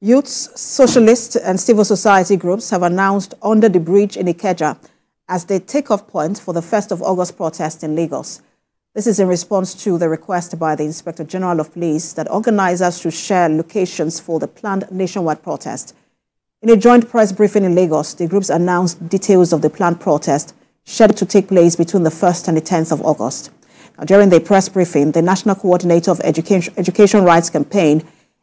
Youths, socialists and civil society groups have announced under the bridge in Ikeja as their takeoff point for the 1st of August protest in Lagos. This is in response to the request by the Inspector General of Police that organizers should share locations for the planned nationwide protest. In a joint press briefing in Lagos, the groups announced details of the planned protest scheduled to take place between the 1st and the 10th of August. Now, during the press briefing, the National Coordinator of Education Rights Campaign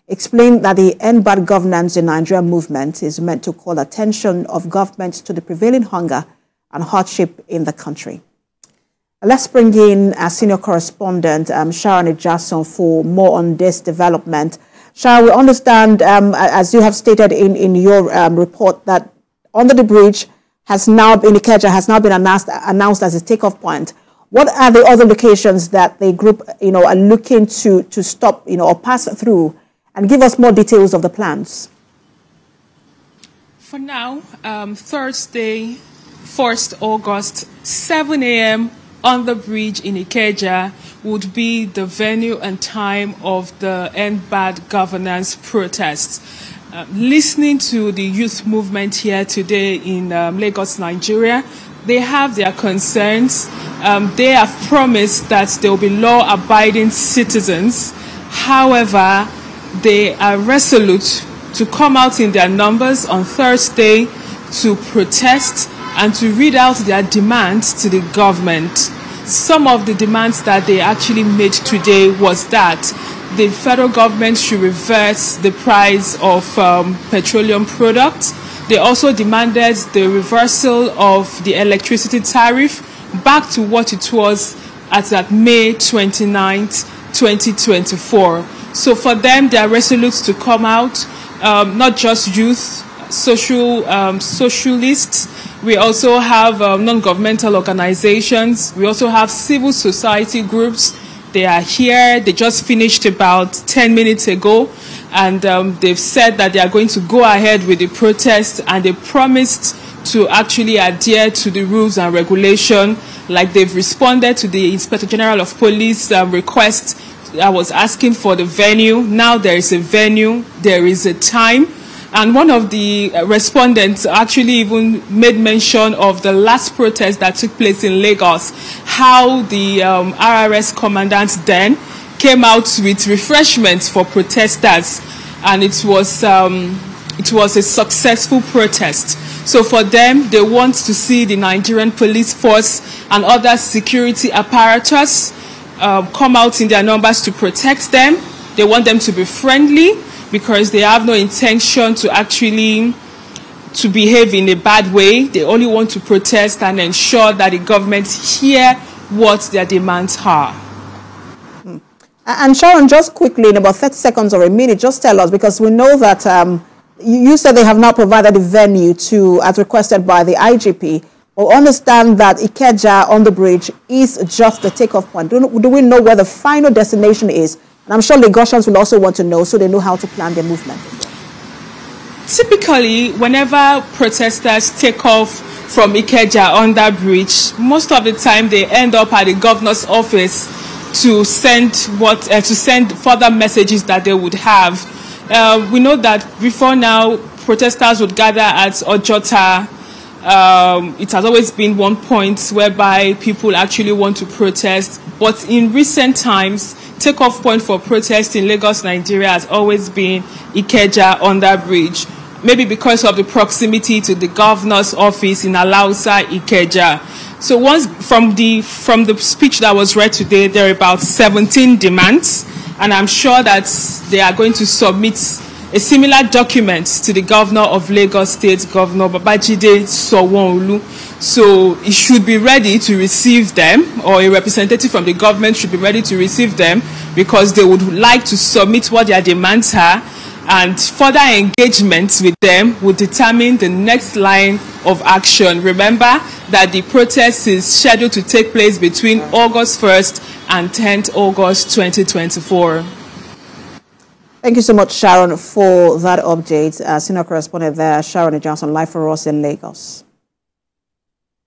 explained that the End Bad Governance in Nigeria movement is meant to call attention of governments to the prevailing hunger and hardship in the country. Let's bring in our senior correspondent, Sharon Ikeja, for more on this development. Sharon, we understand, as you have stated in your report, that under the bridge Ikeja has now been announced as a takeoff point. What are the other locations that the group, are looking to stop, or pass through? And give us more details of the plans. For now, Thursday, 1st August, 7 a.m. on the bridge in Ikeja would be the venue and time of the End Bad Governance protests. Listening to the youth movement here today in Lagos, Nigeria, they have their concerns. They have promised that there will be law-abiding citizens. However, they are resolute to come out in their numbers on Thursday to protest and to read out their demands to the government. Some of the demands that they actually made today was that the federal government should reverse the price of petroleum products. They also demanded the reversal of the electricity tariff back to what it was as at May 29th, 2024. So for them, they are resolute to come out, not just youth, socialists. We also have non-governmental organizations. We also have civil society groups. They are here. They just finished about 10 minutes ago, and they've said that they are going to go ahead with the protest, and they promised to actually adhere to the rules and regulation, like they've responded to the Inspector General of Police request. I was asking for the venue. Now there is a venue, there is a time. And one of the respondents actually even made mention of the last protest that took place in Lagos, how the RRS commandant then came out with refreshments for protesters, and it was a successful protest. So for them, they want to see the Nigerian police force and other security apparatus come out in their numbers to protect them. They want them to be friendly because they have no intention to actually behave in a bad way. They only want to protest and ensure that the government hear what their demands are. And Sharon, just quickly, in about 30 seconds or a minute, just tell us, because we know that you said they have not provided a venue as requested by the IGP. Or understand that Ikeja on the bridge is just the takeoff point. Do we know where the final destination is? And I'm sure Lagosians will also want to know, so they know how to plan their movement. Typically, whenever protesters take off from Ikeja on that bridge, most of the time they end up at the governor's office to send further messages that they would have. We know that before now, protesters would gather at Ojota. It has always been one point whereby people actually want to protest. But in recent times, takeoff point for protest in Lagos, Nigeria has always been Ikeja on that bridge. Maybe because of the proximity to the governor's office in Alausa, Ikeja. So once from the speech that was read today, there are about 17 demands. And I'm sure that they are going to submit a similar document to the governor of Lagos State, Governor Babajide Sanwo-Olu. So he should be ready to receive them, or a representative from the government should be ready to receive them, because they would like to submit what their demands are, and further engagement with them would determine the next line of action. Remember that the protest is scheduled to take place between August 1st and 10th August 2024. Thank you so much, Sharon, for that update. Senior correspondent there, Sharon Ikeja, live for us in Lagos.